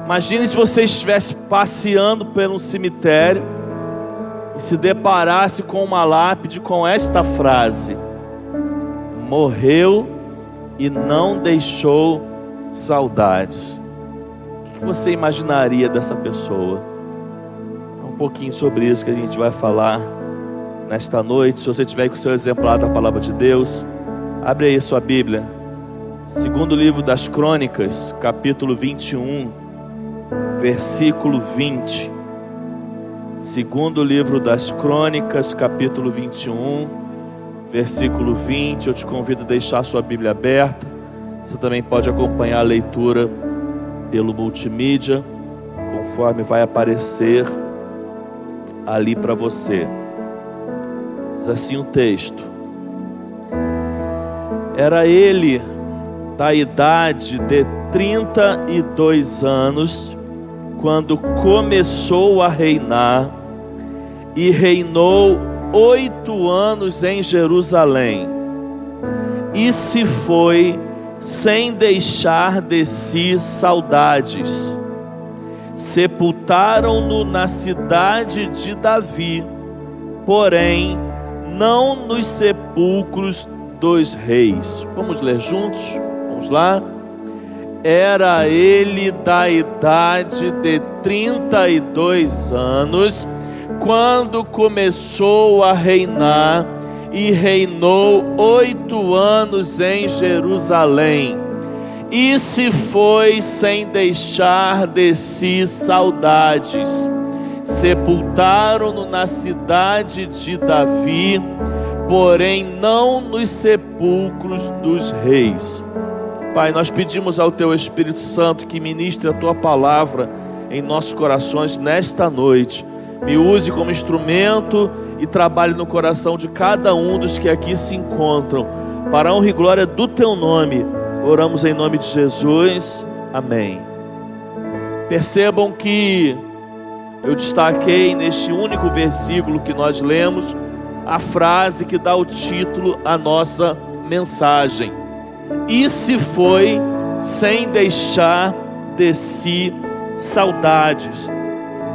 Imagine se você estivesse passeando pelo cemitério e se deparasse com uma lápide com esta frase: morreu e não deixou saudades. O que você imaginaria dessa pessoa? É um pouquinho sobre isso que a gente vai falar nesta noite. Se você tiver com o seu exemplar da Palavra de Deus, abre aí sua Bíblia. Segundo livro das Crônicas, capítulo 21, versículo 20. Segundo livro das Crônicas, capítulo 21, versículo 20. Eu te convido a deixar sua Bíblia aberta. Você também pode acompanhar a leitura pelo multimídia, conforme vai aparecer ali para você. Diz assim o texto: era ele da idade de 32 anos, quando começou a reinar, e reinou 8 anos em Jerusalém, e se foi sem deixar de si saudades. Sepultaram-no na cidade de Davi, porém não nos sepulcros dos reis. Vamos ler juntos? Vamos lá. Era ele da idade de 32 anos, quando começou a reinar, e reinou 8 anos em Jerusalém, e se foi sem deixar de si saudades. Sepultaram-no na cidade de Davi, porém não nos sepulcros dos reis. Pai, nós pedimos ao Teu Espírito Santo que ministre a Tua palavra em nossos corações nesta noite. Me use como instrumento e trabalhe no coração de cada um dos que aqui se encontram, para a honra e glória do Teu nome. Oramos em nome de Jesus, amém. Percebam que eu destaquei neste único versículo que nós lemos a frase que dá o título à nossa mensagem: e se foi sem deixar de si saudades.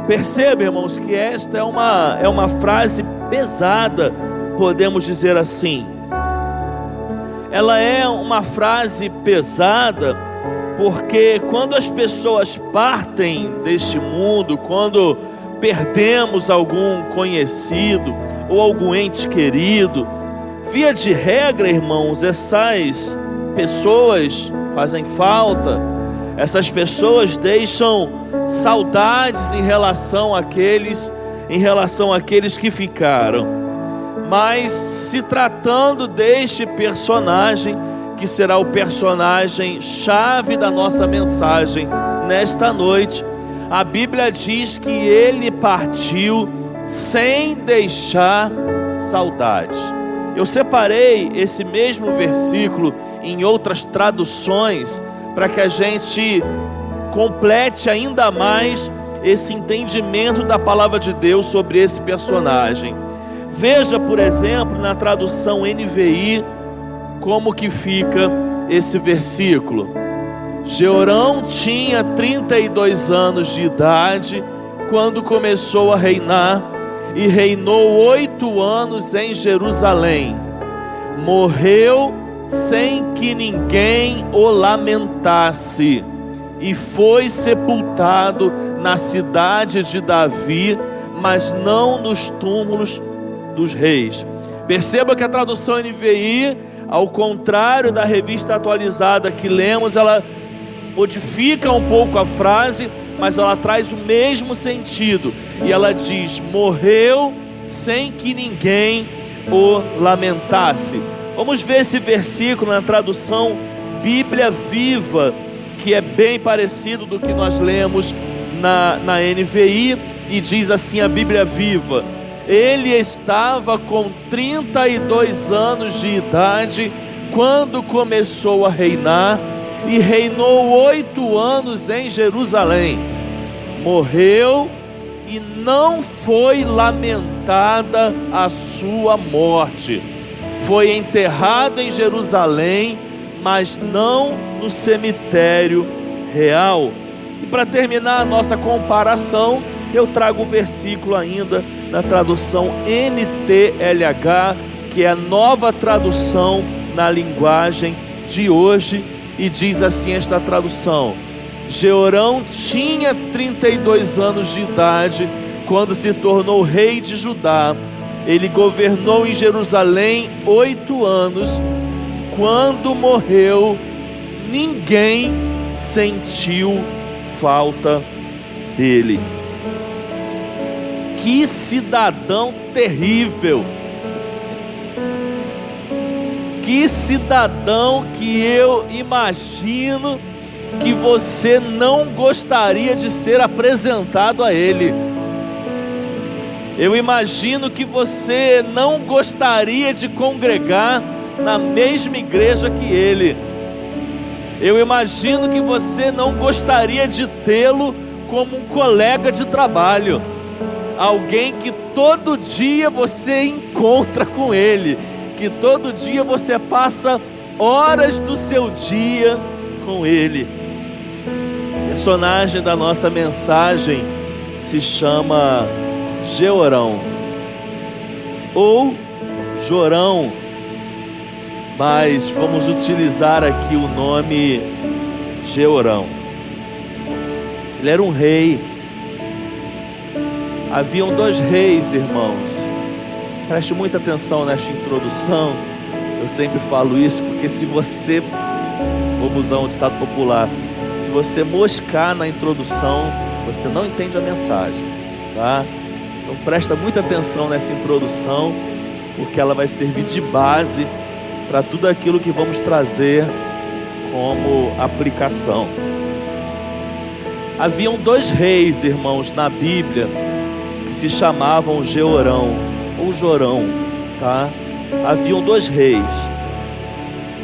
Perceba, irmãos, que esta é uma frase pesada, podemos dizer assim. Ela é uma frase pesada porque quando as pessoas partem deste mundo, quando perdemos algum conhecido ou algum ente querido, via de regra, irmãos, essas pessoas fazem falta, essas pessoas deixam saudades em relação àqueles que ficaram. Mas se tratando deste personagem, que será o personagem chave da nossa mensagem nesta noite, a Bíblia diz que ele partiu sem deixar saudades. Eu separei esse mesmo versículo em outras traduções para que a gente complete ainda mais esse entendimento da palavra de Deus sobre esse personagem. Veja, por exemplo, na tradução NVI, como que fica esse versículo. Jeorão tinha 32 anos de idade quando começou a reinar, e reinou 8 anos em Jerusalém. Morreu sem que ninguém o lamentasse, e foi sepultado na cidade de Davi, mas não nos túmulos dos reis. Perceba que a tradução NVI, ao contrário da revista atualizada que lemos, ela modifica um pouco a frase, mas ela traz o mesmo sentido, e ela diz: morreu sem que ninguém o lamentasse. Vamos ver esse versículo na tradução Bíblia Viva, que é bem parecido do que nós lemos na NVI, e diz assim a Bíblia Viva: ele estava com 32 anos de idade quando começou a reinar, e reinou 8 anos em Jerusalém. Morreu e não foi lamentada a sua morte. Foi enterrado em Jerusalém, mas não no cemitério real. E para terminar a nossa comparação, eu trago o versículo ainda na tradução NTLH, que é a nova tradução na linguagem de hoje, e diz assim esta tradução: Jeorão tinha 32 anos de idade quando se tornou rei de Judá. Ele governou em Jerusalém 8 anos. Quando morreu, ninguém sentiu falta dele. Que cidadão terrível! Que cidadão que eu imagino que você não gostaria de ser apresentado a ele. Eu imagino que você não gostaria de congregar na mesma igreja que ele. Eu imagino que você não gostaria de tê-lo como um colega de trabalho, alguém que todo dia você encontra com ele, que todo dia você passa horas do seu dia com ele. O personagem da nossa mensagem se chama Jeorão ou Jorão, mas vamos utilizar aqui o nome Jeorão. Ele era um rei. Haviam 2 reis, irmãos. Preste muita atenção nesta introdução. Eu sempre falo isso porque se você, vamos usar um ditado popular, se você moscar na introdução, você não entende a mensagem, tá? Então presta muita atenção nessa introdução, porque ela vai servir de base para tudo aquilo que vamos trazer como aplicação. Haviam 2 reis, irmãos, na Bíblia, que se chamavam Jeorão ou Jorão, tá? Haviam 2 reis.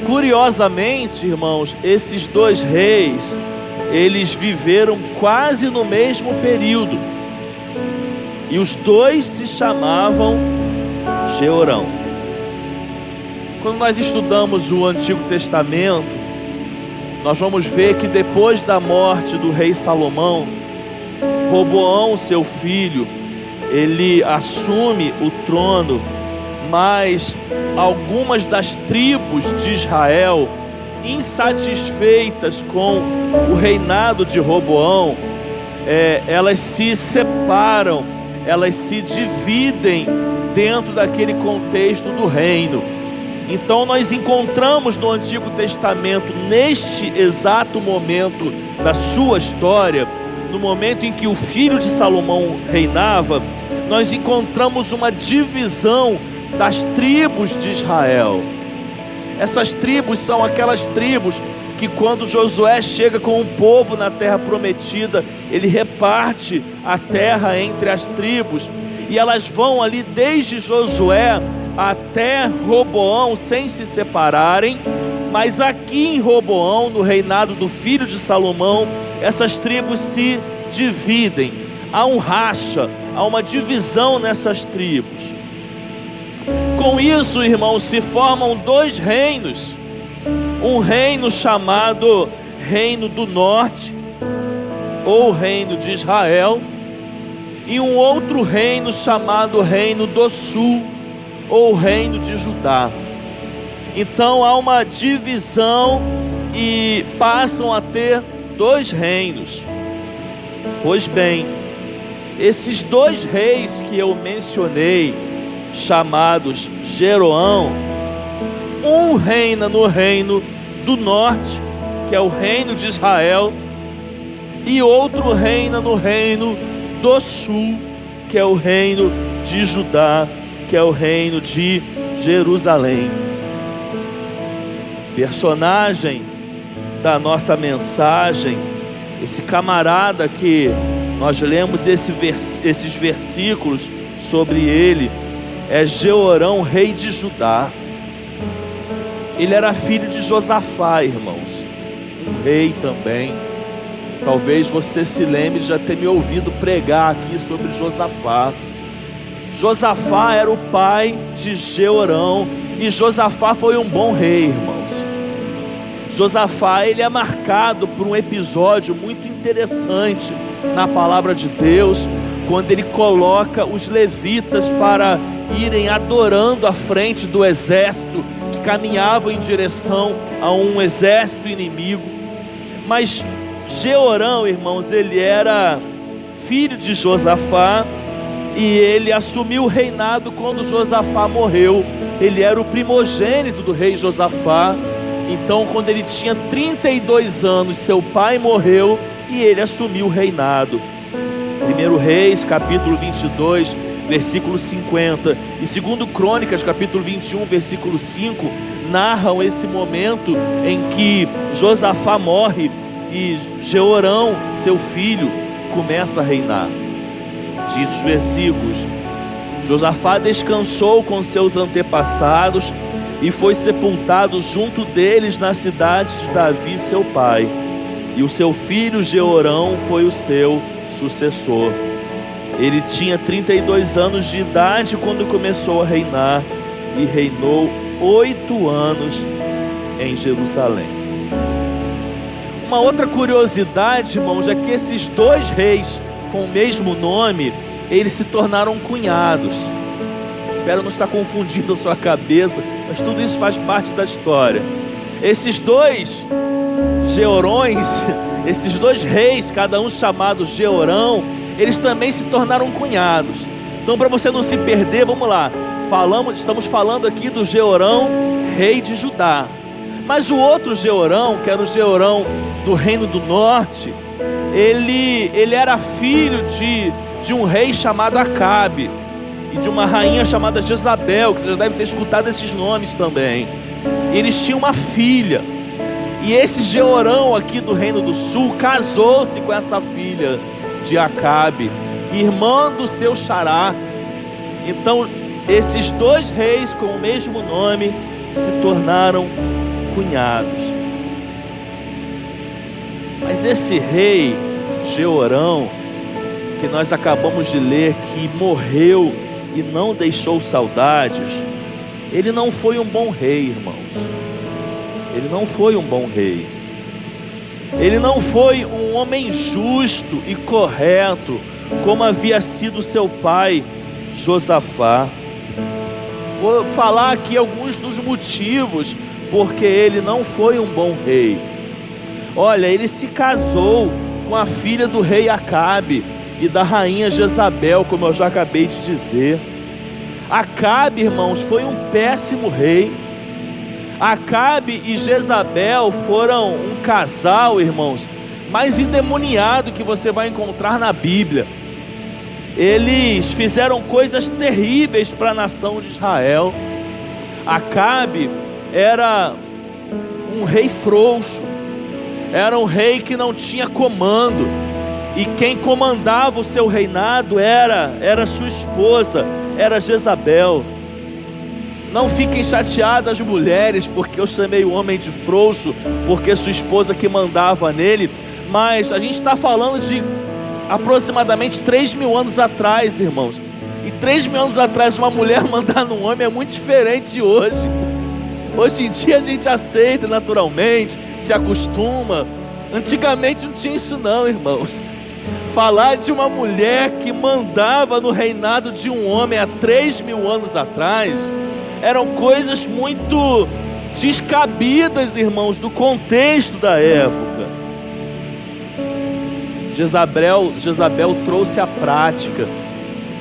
Curiosamente, irmãos, esses 2 reis, eles viveram quase no mesmo período. E os 2 se chamavam Jeorão. Quando nós estudamos o Antigo Testamento, nós vamos ver que depois da morte do rei Salomão, Roboão, seu filho, ele assume o trono, mas algumas das tribos de Israel, insatisfeitas com o reinado de Roboão, elas se separam, elas se dividem dentro daquele contexto do reino. Então nós encontramos no Antigo Testamento, neste exato momento da sua história, no momento em que o filho de Salomão reinava, nós encontramos uma divisão das tribos de Israel. Essas tribos são aquelas tribos que quando Josué chega com o povo na terra prometida, ele reparte a terra entre as tribos, e elas vão ali desde Josué até Roboão sem se separarem. Mas aqui em Roboão, no reinado do filho de Salomão, essas tribos se dividem. Há um racha, há uma divisão nessas tribos. Com isso, irmãos, se formam 2 reinos. Um reino chamado Reino do Norte, ou Reino de Israel, e um outro reino chamado Reino do Sul, ou Reino de Judá. Então há uma divisão e passam a ter 2 reinos. Pois bem, esses 2 reis que eu mencionei, chamados Jeroão, um reina no reino do norte, que é o reino de Israel, e outro reina no reino do sul, que é o reino de Judá, que é o reino de Jerusalém. Personagem da nossa mensagem, esse camarada que nós lemos esses versículos sobre ele, é Jeorão, rei de Judá. Ele era filho de Josafá, irmãos, um rei também. Talvez você se lembre de já ter me ouvido pregar aqui sobre Josafá. Josafá era o pai de Jeorão, e Josafá foi um bom rei, irmãos. Josafá, ele é marcado por um episódio muito interessante na palavra de Deus, quando ele coloca os levitas para irem adorando à frente do exército que caminhava em direção a um exército inimigo. Mas Jeorão, irmãos, ele era filho de Josafá e ele assumiu o reinado quando Josafá morreu. Ele era o primogênito do rei Josafá. Então, quando ele tinha 32 anos, seu pai morreu e ele assumiu o reinado. 1 Reis, capítulo 22, versículo 50, e 2 Crônicas, capítulo 21, versículo 5, narram esse momento em que Josafá morre e Jeorão, seu filho, começa a reinar. Diz os versículos: Josafá descansou com seus antepassados e foi sepultado junto deles na cidade de Davi, seu pai. E o seu filho Jeorão foi o seu sucessor. Ele tinha 32 anos de idade quando começou a reinar e reinou 8 anos em Jerusalém. Uma outra curiosidade, irmãos, é que esses dois reis com o mesmo nome, eles se tornaram cunhados. Espero não estar confundindo a sua cabeça, mas tudo isso faz parte da história. Esses dois Jeorões, esses dois reis, cada um chamado Jeorão, eles também se tornaram cunhados. Então, para você não se perder, vamos lá. Estamos falando aqui do Jeorão, rei de Judá. Mas o outro Jeorão, que era o Jeorão do reino do norte, ele era filho de um rei chamado Acabe e de uma rainha chamada Jezabel, que você já deve ter escutado esses nomes também. E eles tinham uma filha. E esse Jeorão aqui do reino do sul casou-se com essa filha de Acabe, irmã do seu xará. Então esses dois reis com o mesmo nome se tornaram cunhados. Mas esse rei Jeorão, que nós acabamos de ler, que morreu e não deixou saudades, ele não foi um bom rei, irmãos. Ele não foi um bom rei. Ele não foi um homem justo e correto, como havia sido seu pai Josafá. Vou falar aqui alguns dos motivos porque ele não foi um bom rei. Olha, ele se casou com a filha do rei Acabe e da rainha Jezabel, como eu já acabei de dizer. Acabe, irmãos, foi um péssimo rei. Acabe e Jezabel foram um casal, irmãos, mais endemoniado que você vai encontrar na Bíblia. Eles fizeram coisas terríveis para a nação de Israel. Acabe era um rei frouxo, era um rei que não tinha comando, e quem comandava o seu reinado era sua esposa, era Jezabel. Não fiquem chateadas, mulheres, porque eu chamei o homem de frouxo, porque sua esposa que mandava nele. Mas a gente está falando de aproximadamente 3.000 anos atrás, irmãos. E 3.000 anos atrás uma mulher mandar num homem é muito diferente de hoje. Hoje em dia a gente aceita naturalmente, se acostuma. Antigamente não tinha isso não, irmãos. Falar de uma mulher que mandava no reinado de um homem há 3.000 anos atrás eram coisas muito descabidas, irmãos, do contexto da época. Jezabel trouxe a prática.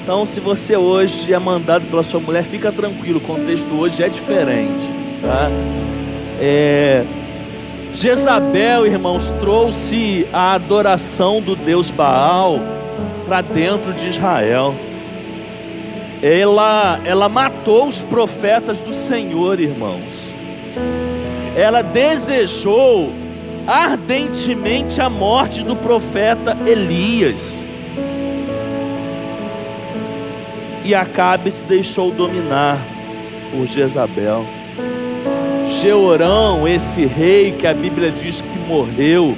Então, se você hoje é mandado pela sua mulher, fica tranquilo, o contexto hoje é diferente, tá? Jezabel, irmãos, trouxe a adoração do Deus Baal para dentro de Israel. Ela matou os profetas do Senhor, irmãos. Ela desejou ardentemente a morte do profeta Elias. E Acabe se deixou dominar por Jezabel. Jeorão, esse rei que a Bíblia diz que morreu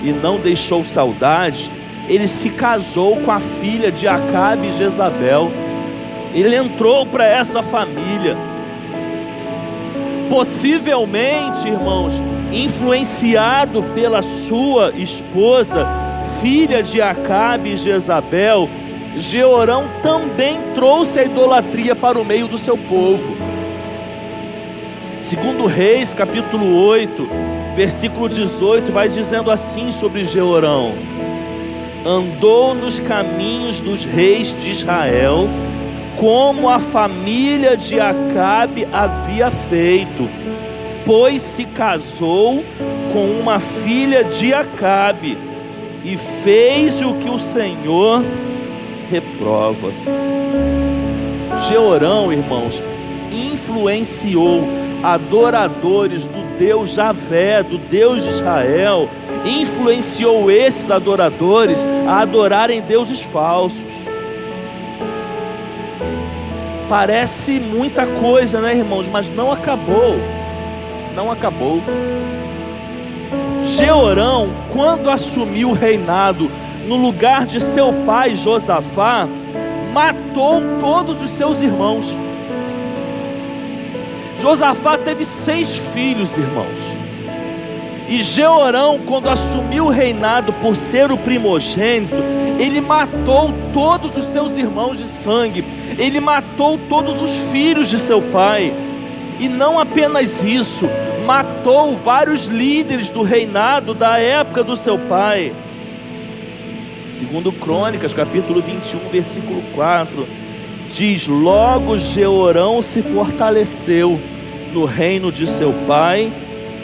e não deixou saudade, ele se casou com a filha de Acabe e Jezabel. Ele entrou para essa família. Possivelmente, irmãos, influenciado pela sua esposa, filha de Acabe e Jezabel, Jeorão também trouxe a idolatria para o meio do seu povo. Segundo Reis, capítulo 8, versículo 18, vai dizendo assim sobre Jeorão: andou nos caminhos dos reis de Israel, como a família de Acabe havia feito, pois se casou com uma filha de Acabe e fez o que o Senhor reprova. Jeorão, irmãos, influenciou adoradores do Deus Javé, do Deus de Israel, influenciou esses adoradores a adorarem deuses falsos. Parece muita coisa, né, irmãos? Mas não acabou. Não acabou. Jeorão, quando assumiu o reinado no lugar de seu pai Josafá, matou todos os seus irmãos. Josafá teve 6 filhos, irmãos. E Jeorão, quando assumiu o reinado por ser o primogênito, ele matou todos os seus irmãos de sangue. Ele matou todos os filhos de seu pai. E não apenas isso, matou vários líderes do reinado da época do seu pai. Segundo Crônicas, capítulo 21, versículo 4, diz: logo Jeorão se fortaleceu no reino de seu pai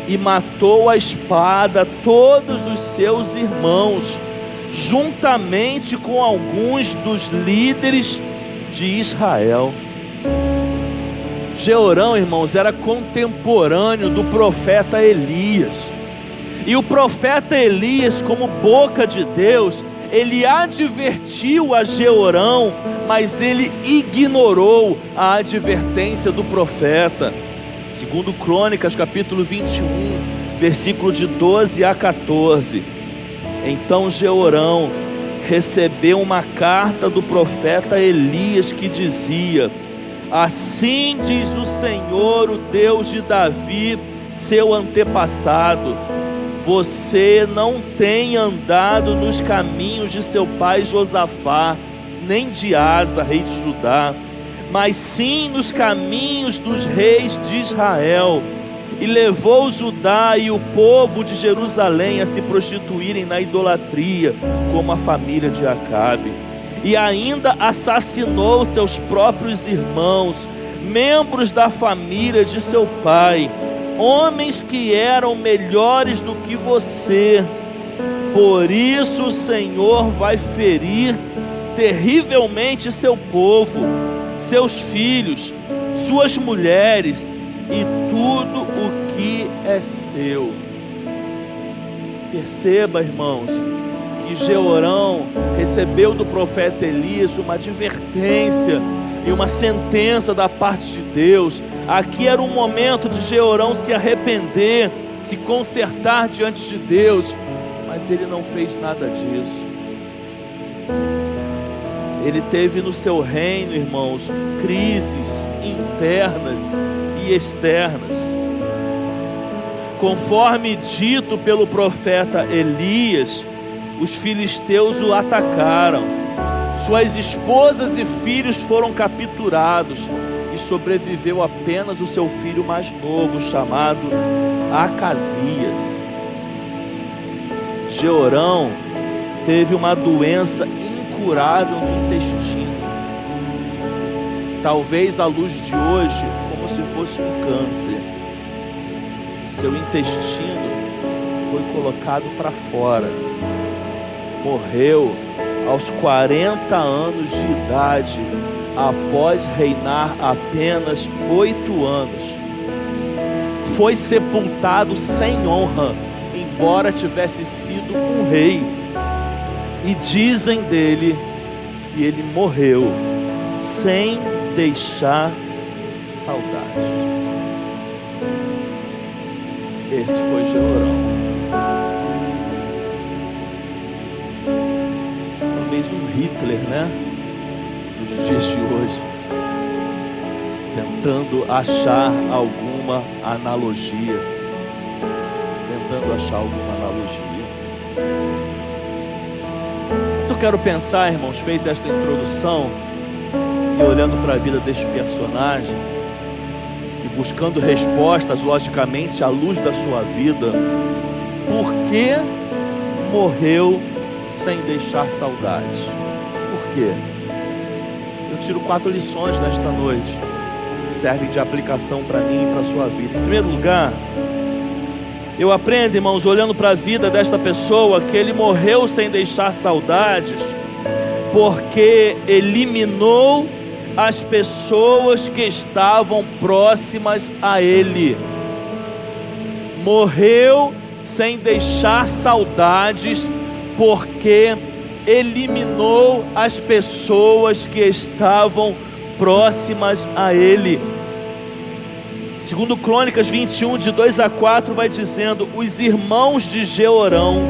e matou à espada todos os seus irmãos, juntamente com alguns dos líderes de Israel. Jeorão, irmãos, era contemporâneo do profeta Elias. E o profeta Elias, como boca de Deus, ele advertiu a Jeorão, mas ele ignorou a advertência do profeta. Segundo Crônicas, capítulo 21, versículo de 12 a 14. Então Jeorão recebeu uma carta do profeta Elias que dizia: assim diz o Senhor, o Deus de Davi, seu antepassado: você não tem andado nos caminhos de seu pai Josafá, nem de Asa, rei de Judá, mas sim nos caminhos dos reis de Israel, e levou Judá e o povo de Jerusalém a se prostituírem na idolatria, como a família de Acabe, e ainda assassinou seus próprios irmãos, membros da família de seu pai, homens que eram melhores do que você. Por isso o Senhor vai ferir terrivelmente seu povo, seus filhos, suas mulheres e tudo o que é seu. Perceba, irmãos, que Jeorão recebeu do profeta Elias uma advertência e uma sentença da parte de Deus. Aqui era um momento de Jeorão se arrepender, se consertar diante de Deus, mas ele não fez nada disso. Ele teve no seu reino, irmãos, crises internas e externas. Conforme dito pelo profeta Elias, os filisteus o atacaram. Suas esposas e filhos foram capturados e sobreviveu apenas o seu filho mais novo, chamado Acasias. Jeorão teve uma doença incurável no intestino, talvez à luz de hoje como se fosse um câncer. Seu intestino foi colocado para fora. Morreu aos 40 anos de idade, após reinar apenas 8 anos. Foi sepultado sem honra, embora tivesse sido um rei. E dizem dele que ele morreu sem deixar saudades. Esse foi Jeorão. Talvez um Hitler, né? Dos dias de hoje, tentando achar alguma analogia. tentando achar alguma analogia. Mas eu quero pensar, irmãos, feita esta introdução, e olhando para a vida deste personagem, e buscando respostas, logicamente, à luz da sua vida, por que morreu sem deixar saudades? Por quê? Eu tiro 4 lições nesta noite, que servem de aplicação para mim e para a sua vida. Em primeiro lugar, eu aprendo, irmãos, olhando para a vida desta pessoa, que ele morreu sem deixar saudades, porque eliminou as pessoas que estavam próximas a ele. Morreu sem deixar saudades, porque eliminou as pessoas que estavam próximas a ele. Segundo Crônicas 21, de 2-4, vai dizendo: os irmãos de Jeorão,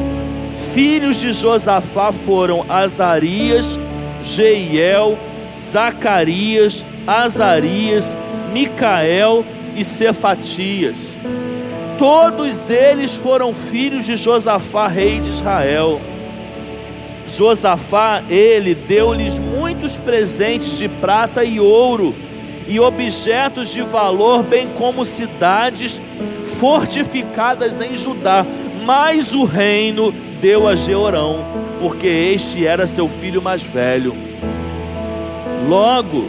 filhos de Josafá, foram Azarias, Jeiel, Zacarias, Azarias, Micael e Cefatias. Todos eles foram filhos de Josafá, rei de Israel. Josafá, ele deu-lhes muitos presentes de prata e ouro, e objetos de valor, bem como cidades fortificadas em Judá. Mas o reino deu a Jeorão, porque este era seu filho mais velho. Logo,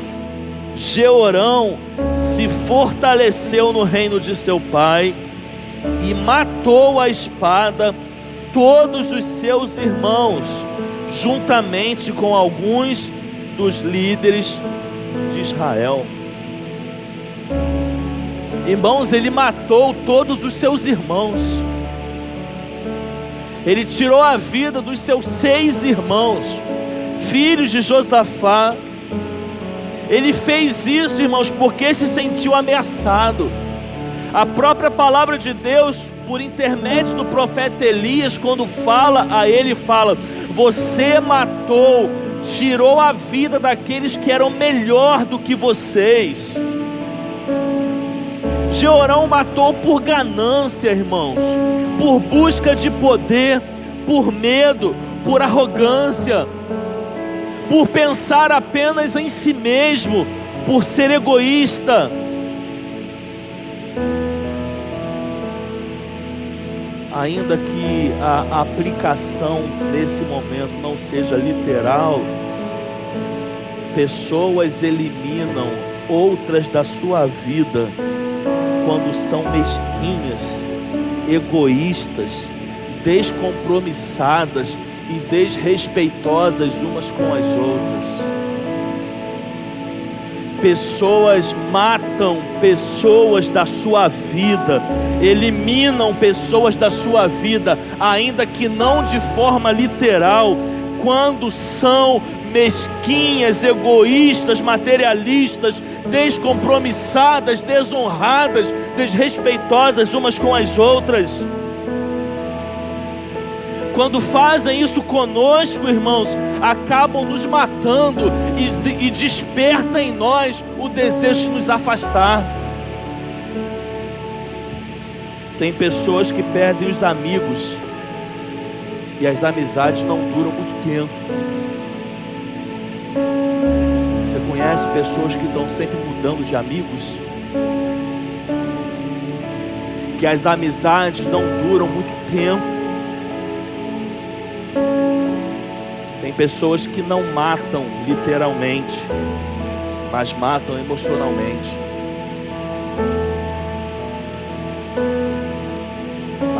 Jeorão se fortaleceu no reino de seu pai, e matou à espada todos os seus irmãos, juntamente com alguns dos líderes de Israel. Irmãos, ele matou todos os seus irmãos. Ele tirou a vida dos seus 6 irmãos, filhos de Josafá. Ele fez isso, irmãos, porque se sentiu ameaçado. A própria palavra de Deus, por intermédio do profeta Elias, quando fala a ele, fala: você matou, tirou a vida daqueles que eram melhor do que vocês. Jeorão matou por ganância, irmãos, por busca de poder, por medo, por arrogância, por pensar apenas em si mesmo, por ser egoísta. Ainda que a aplicação nesse momento não seja literal, pessoas eliminam outras da sua vida quando são mesquinhas, egoístas, descompromissadas e desrespeitosas umas com as outras. Pessoas matam pessoas da sua vida, eliminam pessoas da sua vida, ainda que não de forma literal, quando são mesquinhas, egoístas, materialistas, descompromissadas, desonradas, desrespeitosas umas com as outras. Quando fazem isso conosco, irmãos, acabam nos matando e desperta em nós o desejo de nos afastar. Tem pessoas que perdem os amigos e as amizades não duram muito tempo. Você conhece pessoas que estão sempre mudando de amigos? Que as amizades não duram muito tempo. Tem pessoas que não matam literalmente, mas matam emocionalmente.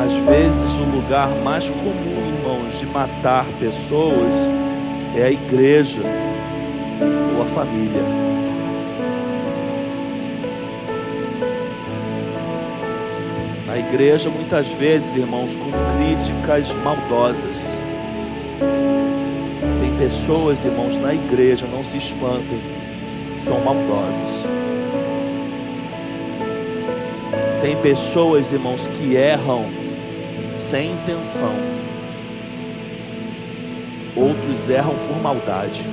Às vezes o lugar mais comum, irmãos, de matar pessoas é a igreja ou a família. Na igreja, muitas vezes, irmãos, com críticas maldosas. Tem pessoas, irmãos, na igreja, não se espantem, que são maldosas. Tem pessoas, irmãos, que erram sem intenção. Outros erram por maldade.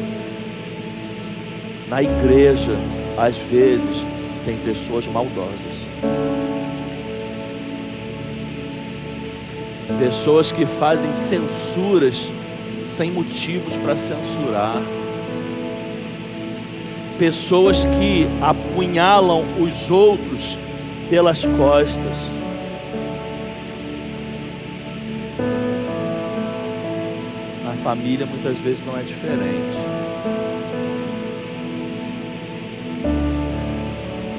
Na igreja, às vezes, tem pessoas maldosas. Pessoas que fazem censuras sem motivos para censurar. Pessoas que apunhalam os outros pelas costas. Na família muitas vezes não é diferente.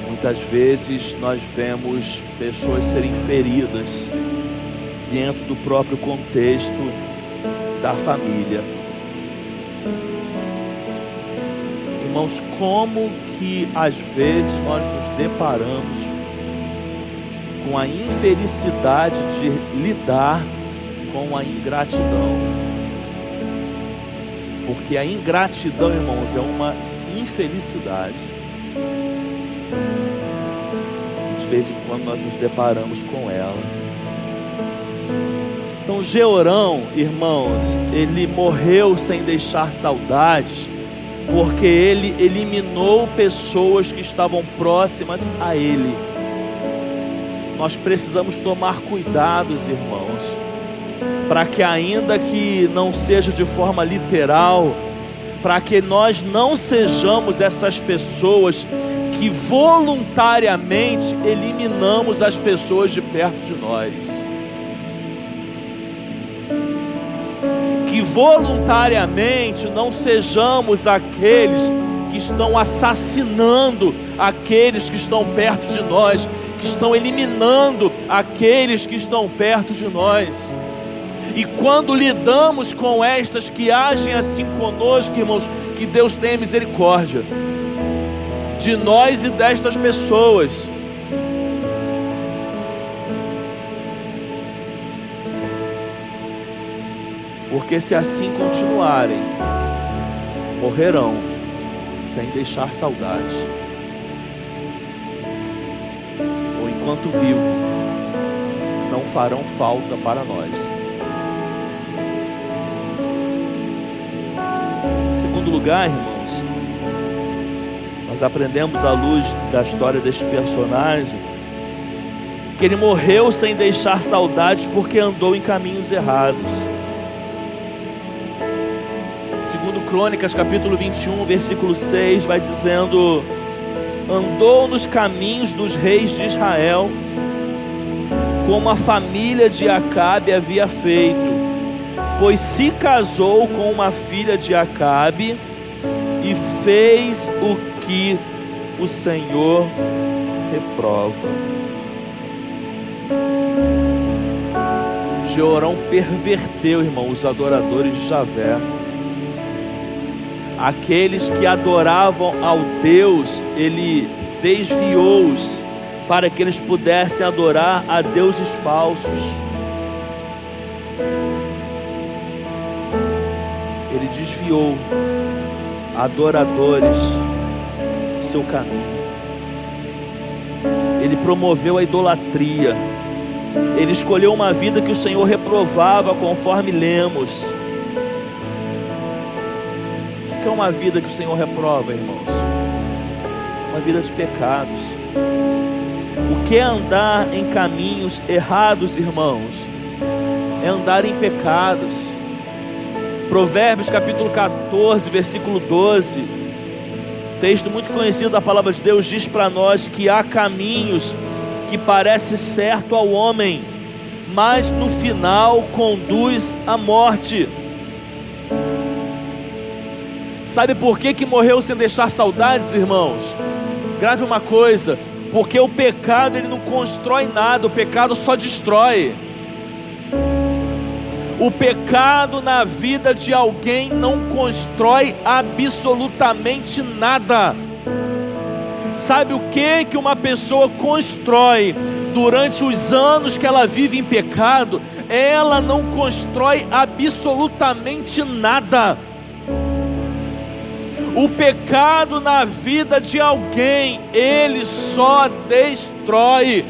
Muitas vezes nós vemos pessoas serem feridas dentro do próprio contexto da família. Irmãos, como que às vezes nós nos deparamos com a infelicidade de lidar com a ingratidão? Porque a ingratidão, irmãos, é uma infelicidade. De vez em quando nós nos deparamos com ela. Então Jeorão, irmãos, ele morreu sem deixar saudades, porque ele eliminou pessoas que estavam próximas a ele. Nós precisamos tomar cuidados, irmãos, para que, ainda que não seja de forma literal, para que nós não sejamos essas pessoas que voluntariamente eliminamos as pessoas de perto de nós. Que voluntariamente não sejamos aqueles que estão assassinando aqueles que estão perto de nós, que estão eliminando aqueles que estão perto de nós. E quando lidamos com estas que agem assim conosco, irmãos, que Deus tenha misericórdia de nós e destas pessoas. Porque se assim continuarem, morrerão sem deixar saudades. Ou enquanto vivo, não farão falta para nós. Em segundo lugar, irmãos, nós aprendemos à luz da história deste personagem que ele morreu sem deixar saudades porque andou em caminhos errados. Segundo Crônicas, capítulo 21, versículo 6, vai dizendo: andou nos caminhos dos reis de Israel, como a família de Acabe havia feito, pois se casou com uma filha de Acabe e fez o que o Senhor reprova. Jeorão perverteu, irmão, os adoradores de Javé. Aqueles que adoravam ao Deus, ele desviou-os para que eles pudessem adorar a deuses falsos. Ele desviou adoradores do seu caminho. Ele promoveu a idolatria. Ele escolheu uma vida que o Senhor reprovava, conforme lemos. O que é uma vida que o Senhor reprova, irmãos? Uma vida de pecados. O que é andar em caminhos errados, irmãos? É andar em pecados. Provérbios capítulo 14, versículo 12, texto muito conhecido da palavra de Deus, diz para nós que há caminhos que parece certo ao homem, mas no final conduz à morte. Sabe por que morreu sem deixar saudades, irmãos? Grave uma coisa: porque o pecado ele não constrói nada, o pecado só destrói. O pecado na vida de alguém não constrói absolutamente nada. Sabe o que uma pessoa constrói durante os anos que ela vive em pecado? Ela não constrói absolutamente nada. O pecado na vida de alguém, ele só destrói.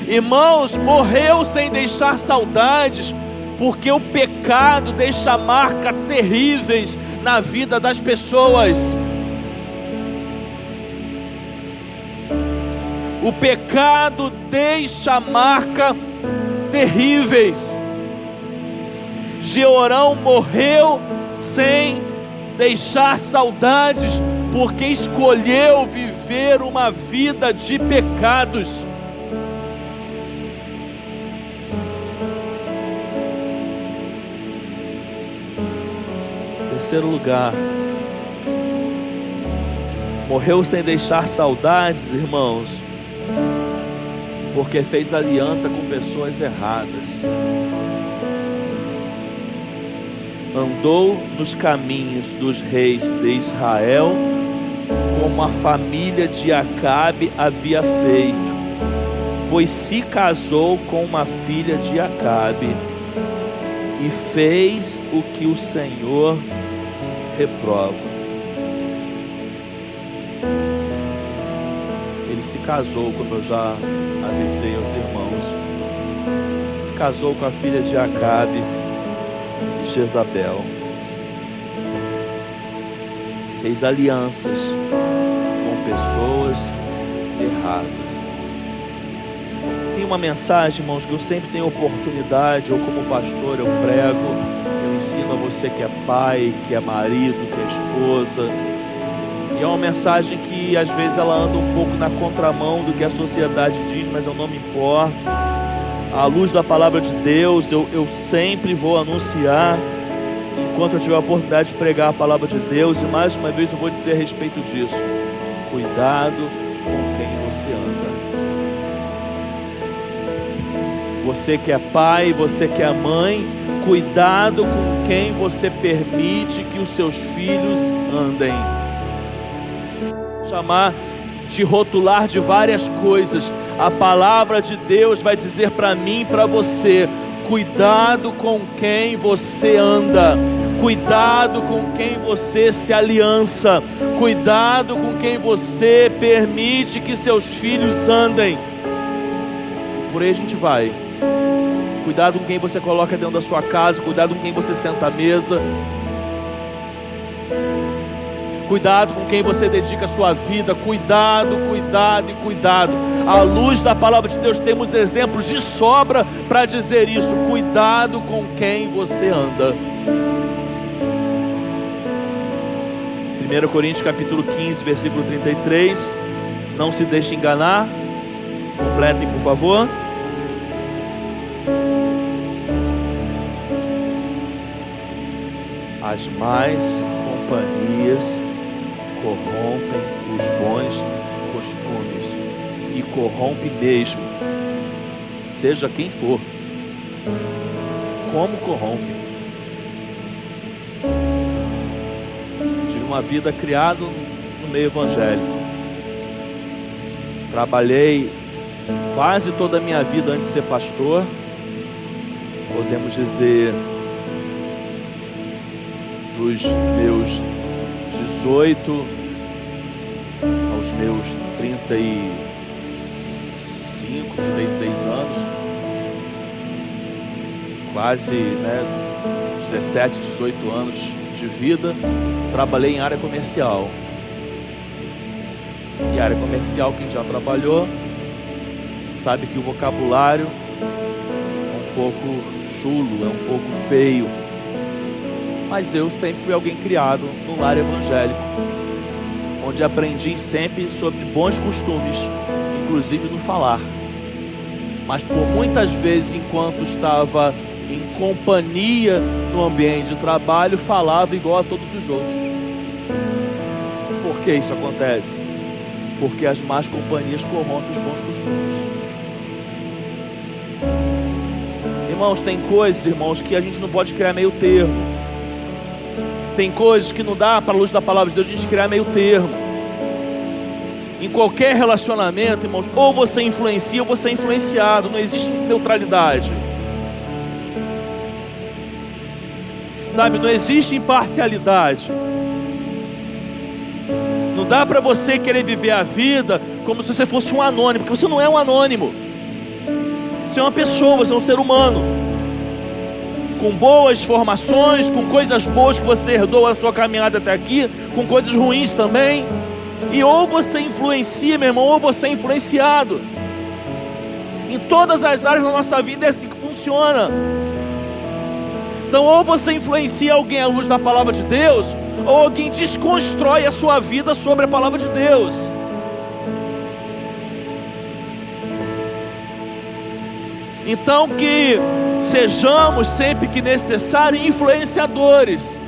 Irmãos, morreu sem deixar saudades, porque o pecado deixa marcas terríveis na vida das pessoas. O pecado deixa a marca terríveis. Jeorão morreu sem deixar saudades, porque escolheu viver uma vida de pecados. Terceiro lugar, morreu sem deixar saudades, irmãos, porque fez aliança com pessoas erradas. Andou nos caminhos dos reis de Israel, como a família de Acabe havia feito, pois se casou com uma filha de Acabe e fez o que o Senhor reprova. Ele se casou, como eu já avisei aos irmãos, se casou com a filha de Acabe e Jezabel. Fez alianças com pessoas erradas. Tem uma mensagem, irmãos, que eu sempre tenho oportunidade, ou como pastor eu prego, eu ensino a você que é pai, que é marido, que é esposa, e é uma mensagem que às vezes ela anda um pouco na contramão do que a sociedade diz, mas eu não me importo. À luz da palavra de Deus, eu sempre vou anunciar, enquanto eu tiver a oportunidade de pregar a palavra de Deus, e mais uma vez eu vou dizer a respeito disso: cuidado com quem você anda. Você que é pai, você que é mãe, cuidado com quem você permite que os seus filhos andem. Chamar de rotular de várias coisas. A palavra de Deus vai dizer para mim e para você: cuidado com quem você anda, cuidado com quem você se aliança, cuidado com quem você permite que seus filhos andem. Por aí a gente vai. Cuidado com quem você coloca dentro da sua casa, cuidado com quem você senta à mesa, cuidado com quem você dedica a sua vida. Cuidado, cuidado e cuidado. À luz da palavra de Deus temos exemplos de sobra para dizer isso. Cuidado com quem você anda. 1 Coríntios capítulo 15, versículo 33. Não se deixe enganar. Completem, por favor. As más companhias corrompem os bons costumes, e corrompe mesmo, seja quem for. Como corrompe? Tive uma vida criada no meio evangélico, trabalhei quase toda a minha vida antes de ser pastor, podemos dizer dos meus 18 aos meus 35, 36 anos, quase 17, 18 anos de vida, trabalhei em área comercial. E área comercial, quem já trabalhou sabe que o vocabulário é um pouco chulo, é um pouco feio. Mas eu sempre fui alguém criado num lar evangélico, onde aprendi sempre sobre bons costumes, inclusive no falar. Mas por muitas vezes, enquanto estava em companhia no ambiente de trabalho, falava igual a todos os outros. Por que isso acontece? Porque as más companhias corrompem os bons costumes. Irmãos, tem coisas, irmãos, que a gente não pode criar meio termo. Tem coisas que não dá para a luz da palavra de Deus a gente criar meio termo. Em qualquer relacionamento, irmãos, ou você influencia ou você é influenciado. Não existe neutralidade. Sabe, não existe imparcialidade. Não dá para você querer viver a vida como se você fosse um anônimo, porque você não é um anônimo. Você é uma pessoa, você é um ser humano, com boas formações, com coisas boas que você herdou a sua caminhada até aqui, com coisas ruins também. E ou você influencia, meu irmão, ou você é influenciado. Em todas as áreas da nossa vida é assim que funciona. Então, ou você influencia alguém à luz da palavra de Deus, ou alguém desconstrói a sua vida sobre a palavra de Deus. Então, que sejamos sempre que necessário influenciadores,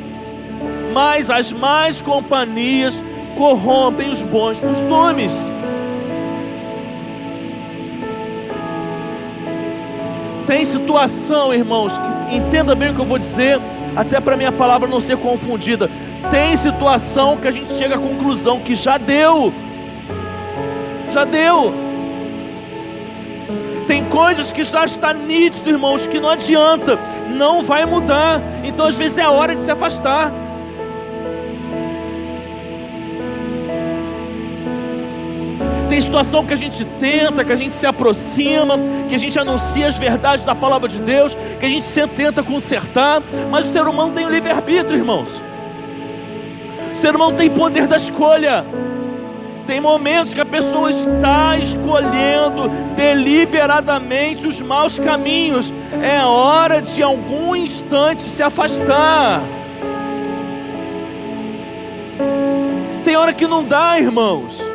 mas as más companhias corrompem os bons costumes. Tem situação, irmãos, entenda bem o que eu vou dizer, até para minha palavra não ser confundida. Tem situação que a gente chega à conclusão que já deu. Tem coisas que já está nítido, irmãos, que não adianta, não vai mudar. Então às vezes é a hora de se afastar. Tem situação que a gente tenta, que a gente se aproxima, que a gente anuncia as verdades da palavra de Deus, que a gente se tenta consertar, mas o ser humano tem o livre-arbítrio, irmãos. O ser humano tem poder da escolha. Tem momentos que a pessoa está escolhendo deliberadamente os maus caminhos. É hora de algum instante se afastar. Tem hora que não dá, irmãos.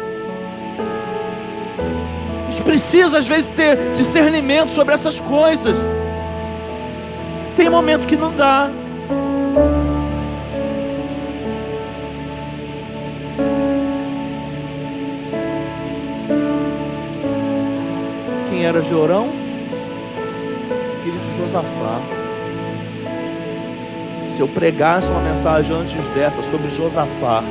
A gente precisa às vezes ter discernimento sobre essas coisas. Tem momento que não dá. Quem era Jeorão? Filho de Josafá. Se eu pregasse uma mensagem antes dessa sobre Josafá,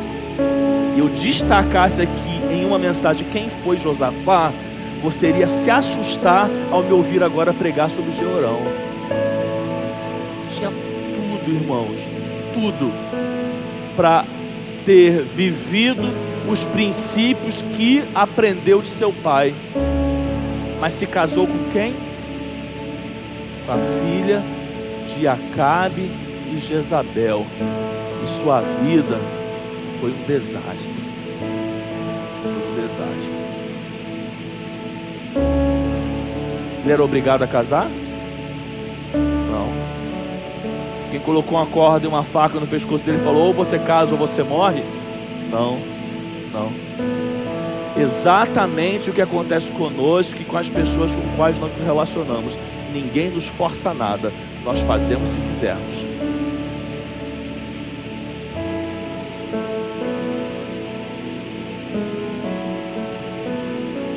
e eu destacasse aqui em uma mensagem quem foi Josafá, você iria se assustar ao me ouvir agora pregar sobre Jeorão. Tinha tudo, irmãos, tudo para ter vivido os princípios que aprendeu de seu pai. Mas se casou com quem? Com a filha de Acabe e Jezabel. E sua vida foi um desastre. Foi um desastre. Ele era obrigado a casar? Não. Quem colocou uma corda e uma faca no pescoço dele falou: ou você casa ou você morre? Não. Exatamente o que acontece conosco e com as pessoas com as quais nós nos relacionamos. Ninguém nos força a nada, nós fazemos se quisermos.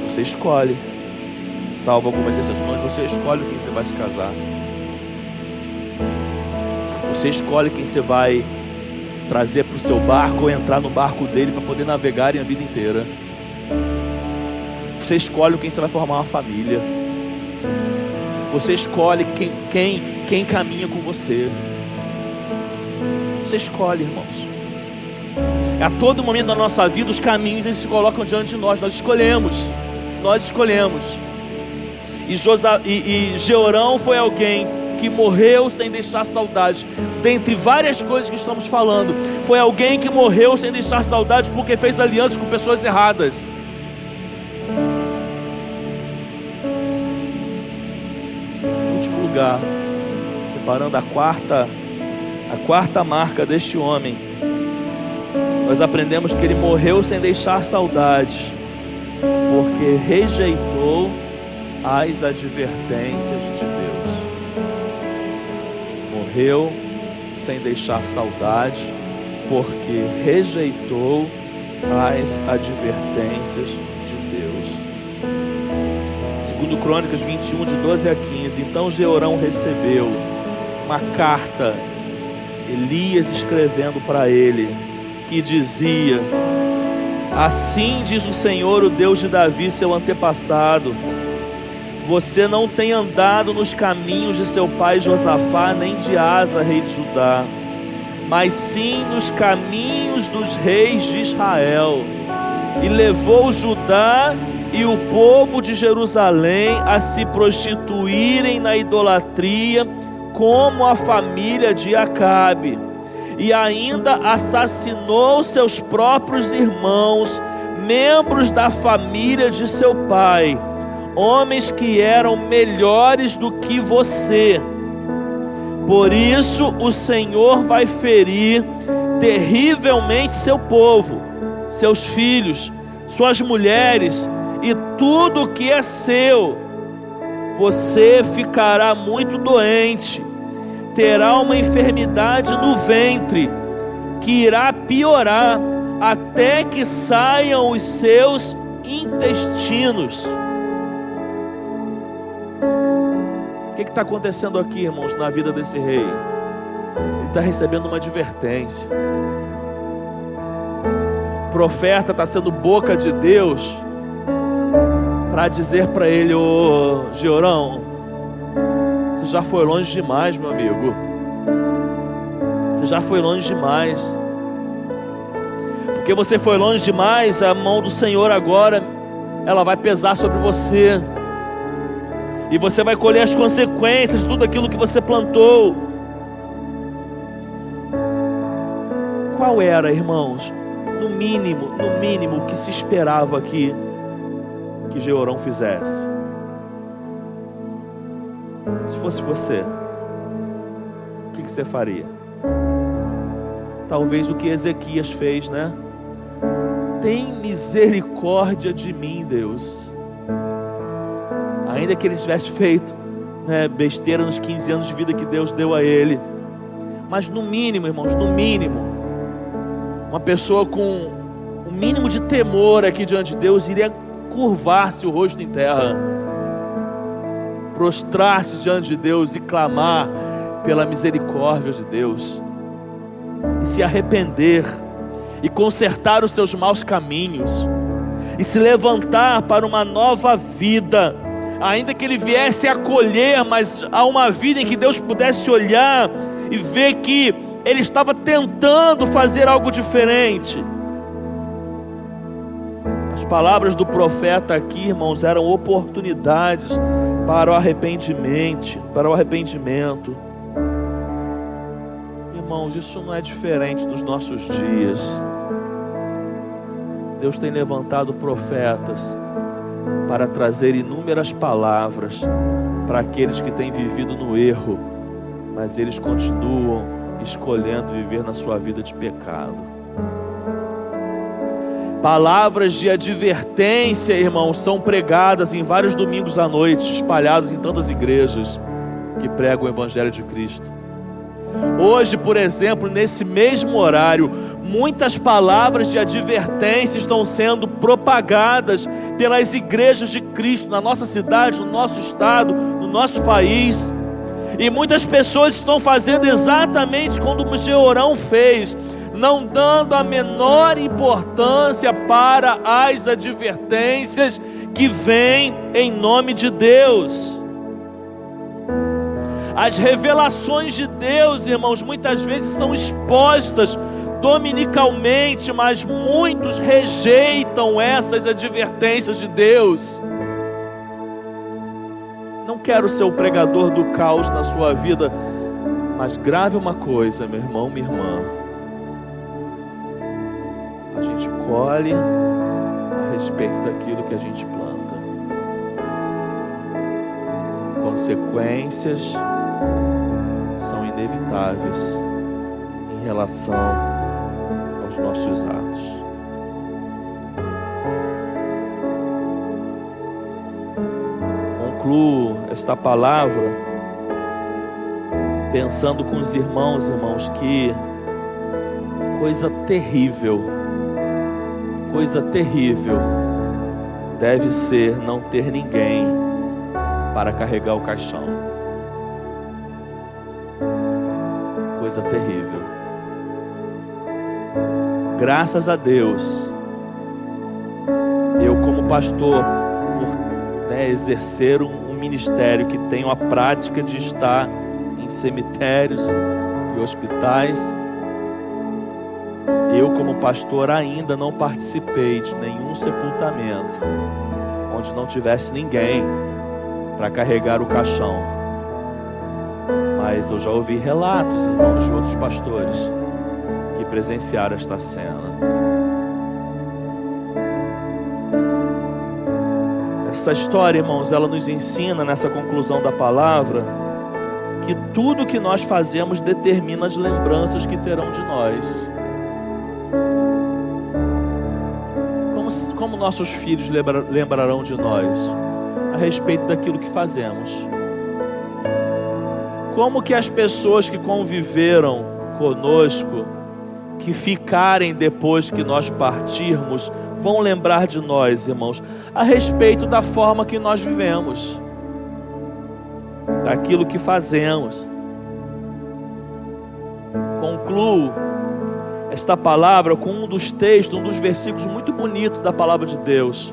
Você escolhe, salvo algumas exceções, você escolhe quem você vai se casar. Você escolhe quem você vai trazer para o seu barco ou entrar no barco dele para poder navegar a vida inteira. Você escolhe quem você vai formar uma família. Você escolhe quem caminha com você. Você escolhe, irmãos. A todo momento da nossa vida os caminhos eles se colocam diante de nós. Nós escolhemos. E Jeorão foi alguém que morreu sem deixar saudade. Dentre várias coisas que estamos falando, foi alguém que morreu sem deixar saudade porque fez aliança com pessoas erradas. Lugar, separando a quarta marca deste homem, nós aprendemos que ele morreu sem deixar saudades, porque rejeitou as advertências de Deus. Morreu sem deixar saudades, porque rejeitou as advertências de Deus. Segundo Crônicas 21, de 12 a 15. Então Jeorão recebeu uma carta, Elias escrevendo para ele, que dizia: assim diz o Senhor, o Deus de Davi, seu antepassado: você não tem andado nos caminhos de seu pai Josafá, nem de Asa, rei de Judá, mas sim nos caminhos dos reis de Israel, e levou Judá e o povo de Jerusalém a se prostituírem na idolatria, como a família de Acabe, e ainda assassinou seus próprios irmãos, membros da família de seu pai, homens que eram melhores do que você. Por isso o Senhor vai ferir terrivelmente seu povo, seus filhos, suas mulheres e tudo que é seu. Você ficará muito doente, terá uma enfermidade no ventre, que irá piorar até que saiam os seus intestinos. O que está acontecendo aqui, irmãos, na vida desse rei? Ele está recebendo uma advertência. O profeta está sendo boca de Deus para dizer para ele: ô Jeorão, você já foi longe demais, meu amigo. Você já foi longe demais. Porque você foi longe demais, a mão do Senhor agora, ela vai pesar sobre você. E você vai colher as consequências de tudo aquilo que você plantou. Qual era, irmãos, no mínimo, o que se esperava aqui que Jeorão fizesse? Se fosse você, o que você faria? Talvez o que Ezequias fez, né? Tem misericórdia de mim, Deus. Ainda que ele tivesse feito, né, besteira nos 15 anos de vida que Deus deu a ele. Mas no mínimo, irmãos, no mínimo, uma pessoa com o mínimo de temor aqui diante de Deus iria curvar-se o rosto em terra, prostrar-se diante de Deus e clamar pela misericórdia de Deus, e se arrepender, e consertar os seus maus caminhos, e se levantar para uma nova vida, ainda que ele viesse a colher, mas a uma vida em que Deus pudesse olhar e ver que ele estava tentando fazer algo diferente. As palavras do profeta aqui, irmãos, eram oportunidades para o arrependimento, Irmãos, isso não é diferente dos nossos dias. Deus tem levantado profetas para trazer inúmeras palavras para aqueles que têm vivido no erro, mas eles continuam escolhendo viver na sua vida de pecado. Palavras de advertência, irmãos, são pregadas em vários domingos à noite, espalhadas em tantas igrejas que pregam o Evangelho de Cristo. Hoje, por exemplo, nesse mesmo horário, muitas palavras de advertência estão sendo propagadas pelas igrejas de Cristo na nossa cidade, no nosso estado, no nosso país. E muitas pessoas estão fazendo exatamente como Jeorão fez, não dando a menor importância para as advertências que vêm em nome de Deus. As revelações de Deus, irmãos, muitas vezes são expostas dominicalmente, mas muitos rejeitam essas advertências de Deus. Não quero ser o pregador do caos na sua vida, mas grave uma coisa, meu irmão, minha irmã: a gente colhe a respeito daquilo que a gente planta. Consequências são inevitáveis em relação aos nossos atos. Concluo esta palavra pensando com os irmãos, que coisa terrível deve ser não ter ninguém para carregar o caixão. Coisa terrível. Graças a Deus, eu como pastor, por exercer um ministério que tenho a prática de estar em cemitérios e hospitais, eu como pastor ainda não participei de nenhum sepultamento onde não tivesse ninguém para carregar o caixão. Mas eu já ouvi relatos, irmãos, de outros pastores que presenciaram esta cena. Essa história, irmãos, ela nos ensina nessa conclusão da palavra que tudo que nós fazemos determina as lembranças que terão de nós. Como nossos filhos lembrarão de nós? A respeito daquilo que fazemos. Como que as pessoas que conviveram conosco, que ficarem depois que nós partirmos, vão lembrar de nós, irmãos? A respeito da forma que nós vivemos, daquilo que fazemos. Concluo esta palavra com um dos textos, um dos versículos muito bonitos da palavra de Deus.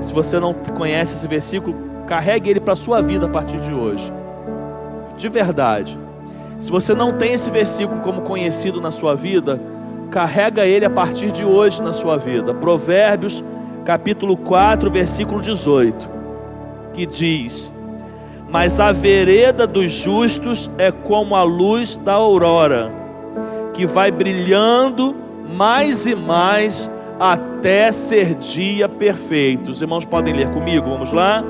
Se você não conhece esse versículo, carregue ele para a sua vida a partir de hoje. De verdade. Se você não tem esse versículo como conhecido na sua vida, carrega ele a partir de hoje na sua vida. Provérbios, capítulo 4, versículo 18, que diz: mas a vereda dos justos é como a luz da aurora, que vai brilhando mais e mais até ser dia perfeito. Os irmãos podem ler comigo? Vamos lá?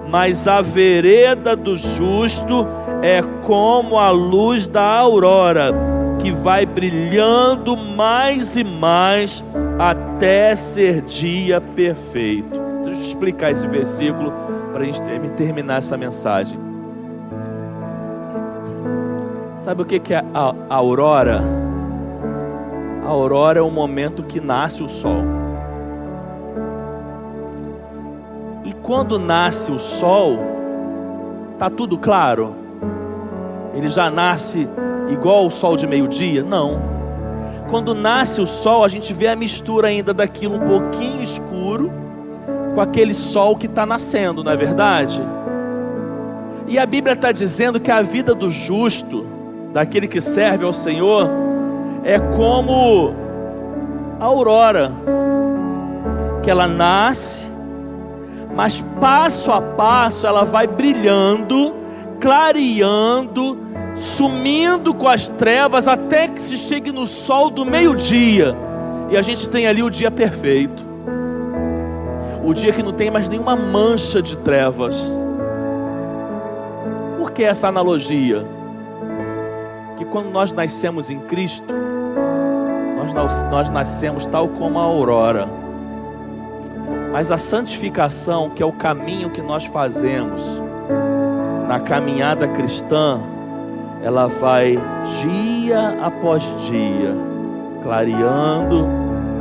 Mas a vereda do justo é como a luz da aurora, que vai brilhando mais e mais até ser dia perfeito. Deixa eu explicar esse versículo para a gente terminar essa mensagem. Sabe o que é a aurora? A aurora é o momento que nasce o sol. E quando nasce o sol, está tudo claro? Ele já nasce igual o sol de meio-dia? Não. Quando nasce o sol, a gente vê a mistura ainda daquilo um pouquinho escuro com aquele sol que está nascendo, não é verdade? E a Bíblia está dizendo que a vida do justo, daquele que serve ao Senhor, é como a aurora, que ela nasce, mas passo a passo ela vai brilhando, clareando, sumindo com as trevas, até que se chegue no sol do meio-dia, e a gente tem ali o dia perfeito, o dia que não tem mais nenhuma mancha de trevas. Por que essa analogia? Que quando nós nascemos em Cristo, nós nascemos tal como a aurora, mas a santificação, que é o caminho que nós fazemos na caminhada cristã, ela vai dia após dia, clareando,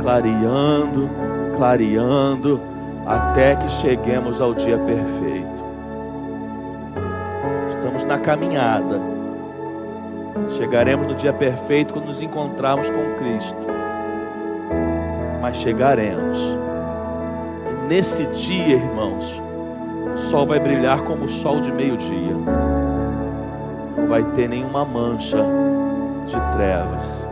clareando, clareando, até que cheguemos ao dia perfeito. Estamos na caminhada. Chegaremos no dia perfeito quando nos encontrarmos com Cristo. Mas chegaremos. E nesse dia, irmãos, o sol vai brilhar como o sol de meio-dia. Não vai ter nenhuma mancha de trevas.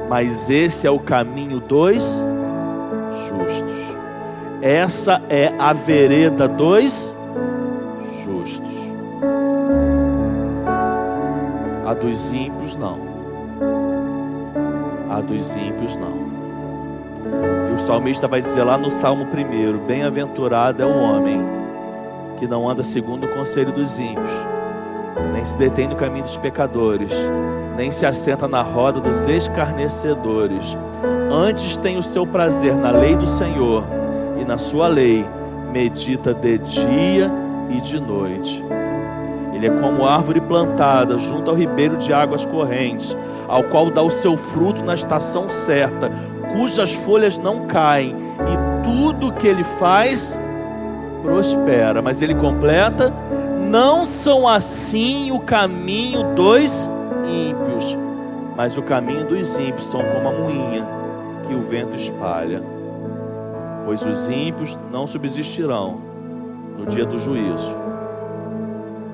Mas esse é o caminho dos justos. Essa é a vereda dos justos. A dos ímpios não. A dos ímpios não. E o salmista vai dizer lá no Salmo 1: bem-aventurado é o homem que não anda segundo o conselho dos ímpios, nem se detém no caminho dos pecadores, nem se assenta na roda dos escarnecedores. Antes tem o seu prazer na lei do Senhor, e na sua lei medita de dia e de noite. Ele é como árvore plantada junto ao ribeiro de águas correntes, ao qual dá o seu fruto na estação certa, cujas folhas não caem, e tudo que ele faz prospera. Mas ele completa: não são assim o caminho dos ímpios, mas o caminho dos ímpios são como a moinha que o vento espalha. Pois os ímpios não subsistirão no dia do juízo,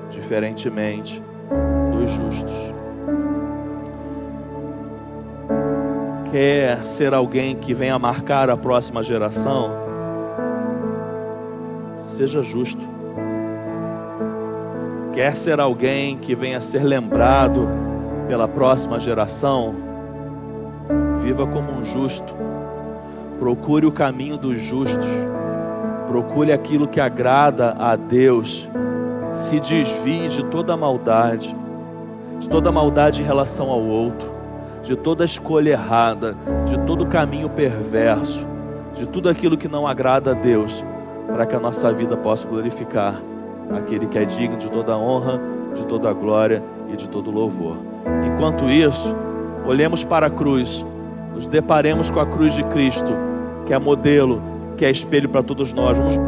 diferentemente dos justos. Quer ser alguém que venha marcar a próxima geração? Seja justo. Quer ser alguém que venha ser lembrado pela próxima geração? Viva como um justo. Procure o caminho dos justos. Procure aquilo que agrada a Deus. Se desvie de toda maldade em relação ao outro, de toda escolha errada, de todo caminho perverso, de tudo aquilo que não agrada a Deus, para que a nossa vida possa glorificar aquele que é digno de toda honra, de toda glória e de todo louvor. Enquanto isso, olhemos para a cruz, nos deparemos com a cruz de Cristo, que é modelo, que é espelho para todos nós. Vamos